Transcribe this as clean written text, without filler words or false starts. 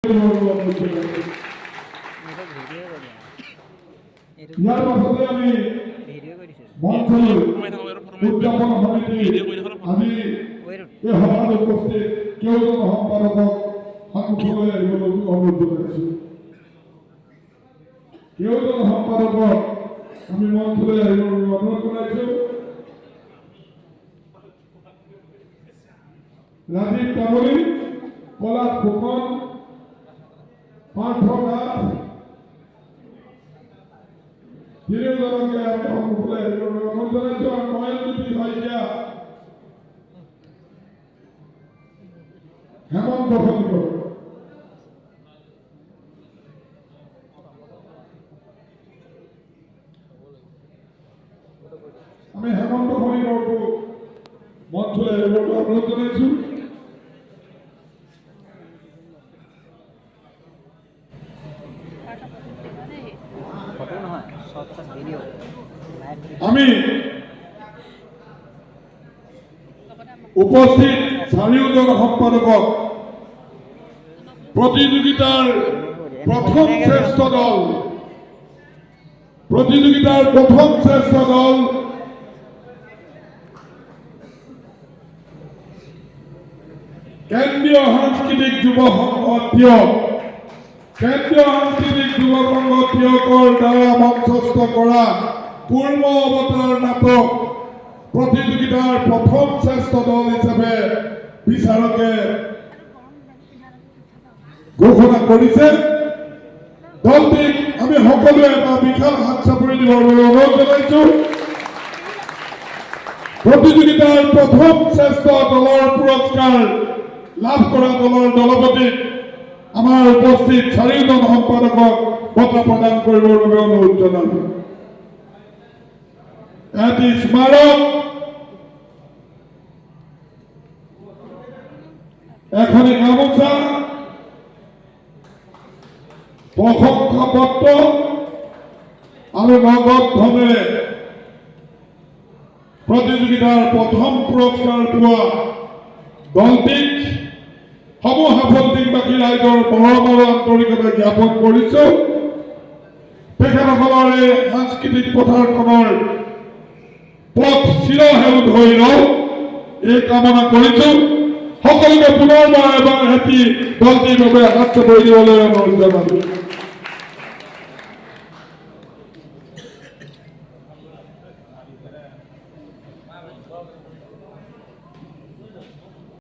ইয়াৰ পাছতে আমি মঞ্চৰ উদযাপন সমিতি আজি এই সভাত উপস্থিত কেইজন সম্পাদকক সন্মুখলৈ আহিবলৈ অনুৰোধ জনাইছো। কেইজন সম্পাদকক আমি মঞ্চলৈ আহিবলৈ অনুৰোধ জনাইছো। ৰাজীৱ তামুলী, পলাশ ফুকন, পাৰ্থ দাস, তিনিজনকে আমি সন্মুখলৈ আহিবলৈ অনুৰোধ জনাইছো। আৰু নয়নজ্যোতি শইকীয়া, হেমন্ত খনিকৰ, আমি হেমন্ত খনিকৰকো মঞ্চলৈ আহিবলৈ অনুৰোধ জনাইছো। আমি উপস্থিত চাৰিওজন সম্পাদকক প্ৰতিযোগিতাৰ প্ৰথম শ্ৰেষ্ঠ দল কেন্দ্ৰীয় সাংস্কৃতিক যুৱ সংঘ টিয়কৰ দ্বাৰা মঞ্চস্থ কৰা পূৰ্ব অৱতাৰ নাটক প্ৰতিযোগিতাৰ প্ৰথম শ্ৰেষ্ঠ দল হিচাপে বিচাৰকে ঘোষণা কৰিছে। দলটিক আমি সকলোৱে এটা বিশাল হাত চাপৰি দিবলৈ অনুৰোধ জনাইছো। প্ৰতিযোগিতাৰ প্ৰথম শ্ৰেষ্ঠ দলৰ পুৰস্কাৰ লাভ কৰা দলৰ দলপতিক আমাৰ উপস্থিত চাৰিজন সম্পাদকক বঁটা প্ৰদান কৰিবৰ বাবে অনুৰোধ জনালো। এটি স্মাৰক, এখনি গামোচা, প্ৰশংসা পত্ৰ আৰু নগদ ধনেৰে প্ৰতিযোগিতাৰ প্ৰথম পুৰস্কাৰ পোৱা দলটিক সমূহ সাফল্যবাসী ৰাইজৰ মৰম আৰু আন্তৰিকতা জ্ঞাপন কৰিছো। তেখেতসকলৰ এই সাংস্কৃতিক পথাৰখনৰ পথ চিৰসেউজ হৈ ৰওক, এই কামনা কৰিছো। সকলোকে পুনৰবাৰ এবাৰ দলটিৰ বাবে হাত চাপৰি দিবলৈ অনুৰোধ জনালো।